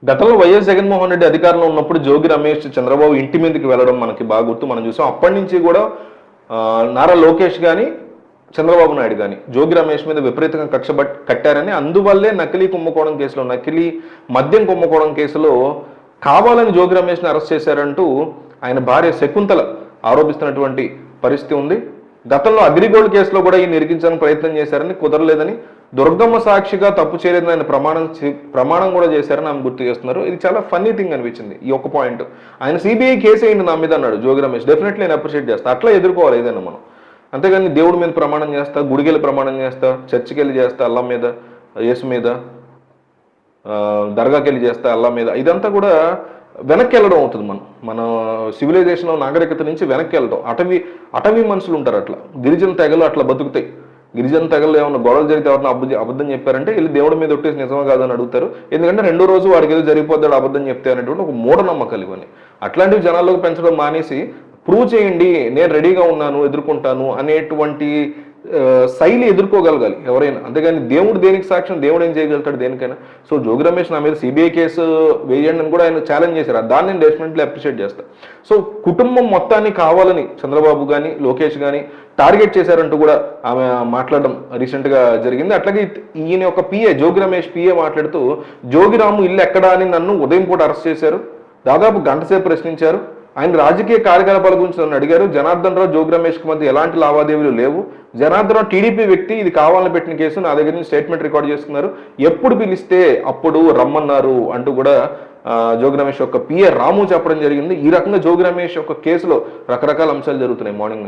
గతంలో వైఎస్ జగన్మోహన్ రెడ్డి అధికారంలో ఉన్నప్పుడు జోగి రమేష్ చంద్రబాబు ఇంటి మీదకి వెళ్ళడం మనకి బాగా గుర్తు. మనం చూసాం. అప్పటి నుంచి కూడా నారా లోకేష్ గాని చంద్రబాబు నాయుడు గాని జోగి రమేష్ మీద విపరీతంగా కక్ష కట్టారని, అందువల్లే నకిలీ కుంభకోణం కేసులో, నకిలీ మద్యం కుంభకోణం కేసులో కావాలని జోగి రమేష్ని అరెస్ట్ చేశారంటూ ఆయన భార్య శకుంతల ఆరోపిస్తున్నటువంటి పరిస్థితి ఉంది. గతంలో అగ్రిగోల్డ్ కేసులో కూడా ఈయన ఇరికించడానికి ప్రయత్నం చేశారని, కుదరలేదని, దుర్గమ్మ సాక్షిగా తప్పు చేయలేదని ఆయన ప్రమాణం కూడా చేశారని ఆమె గుర్తు చేస్తున్నారు. ఇది చాలా ఫన్నీ థింగ్ అనిపించింది ఈ ఒక్క పాయింట్. ఆయన సిబిఐ కేసు అయింది నా మీద అన్నాడు జోగి రమేష్. డెఫినెట్లీ నేను అప్రిషియేట్ చేస్తా. అట్లా ఎదుర్కోవాలి ఏదైనా మనం. అంతేగాని దేవుడి మీద ప్రమాణం చేస్తా, గుడికెళ్ళి ప్రమాణం చేస్తా, చర్చికి వెళ్ళి చేస్తా అల్లా మీద, యేసు మీద, దర్గాకి వెళ్ళి చేస్తా అల్లా మీద, ఇదంతా కూడా వెనక్కి వెళ్ళడం అవుతుంది. మన సివిలైజేషన్ నాగరికత నుంచి వెనక్కి వెళ్ళడం. అటవీ మనుషులు ఉంటారు అట్లా. గిరిజన తెగలు అట్లా బతుకుతాయి. గిరిజన తెగలు ఏమన్నా గొడవలు జరిగితే ఎవరైనా అబద్ధం చెప్పారంటే వెళ్ళి దేవుడి మీద ఒట్టేసి నిజమా కాదని అడుగుతారు. ఎందుకంటే రెండో రోజు వాడికి ఏదో జరిగిపోతాడు అబద్ధం చెప్తే అనేటువంటి ఒక మూఢనమ్మకాలు ఇవన్నీ. అట్లాంటివి జనాల్లోకి పెంచడం మానేసి ప్రూవ్ చేయండి, నేను రెడీగా ఉన్నాను, ఎదుర్కొంటాను అనేటువంటి శైలి ఎదుర్కోగలగాలి ఎవరైనా. అంతేగాని దేవుడు దేనికి సాక్ష్యం, దేవుడు ఏం చేయగలుగుతాడు దేనికైనా. సో జోగి రమేష్ నా మీద సిబిఐ కేసు వేయండి అని కూడా ఆయన ఛాలెంజ్ చేశారు. దాన్ని నేను డెఫినెట్లీ అప్రిషియేట్ చేస్తాను. సో కుటుంబం మొత్తాన్ని కావాలని చంద్రబాబు కానీ లోకేష్ కానీ టార్గెట్ చేశారంటూ కూడా ఆమె మాట్లాడడం రీసెంట్గా జరిగింది. అట్లాగే ఈయన యొక్క పిఏ జోగి రమేష్ పిఏ మాట్లాడుతూ, జోగిరాము ఇల్లు ఎక్కడా అని నన్ను ఉదయం పూట అరెస్ట్ చేశారు, దాదాపు గంట సేపు ప్రశ్నించారు, ఆయన రాజకీయ కార్యకలాపాల గురించి నన్ను అడిగారు, జనార్దన్ రావు జోగి రమేష్కి మధ్య ఎలాంటి లావాదేవీలు లేవు, జనార్దన్ రావు టీడీపీ వ్యక్తి, ఇది కావాలని పెట్టిన కేసు, నా దగ్గర నుంచి స్టేట్మెంట్ రికార్డ్ చేసుకున్నారు, ఎప్పుడు పిలిస్తే అప్పుడు రమ్మన్నారు అంటూ కూడా జోగి రమేష్ యొక్క పిఏ రాము చెప్పడం జరిగింది. ఈ రకంగా జోగి రమేష్ యొక్క కేసులో రకరకాల అంశాలు జరుగుతున్నాయి మార్నింగ్ నుంచి.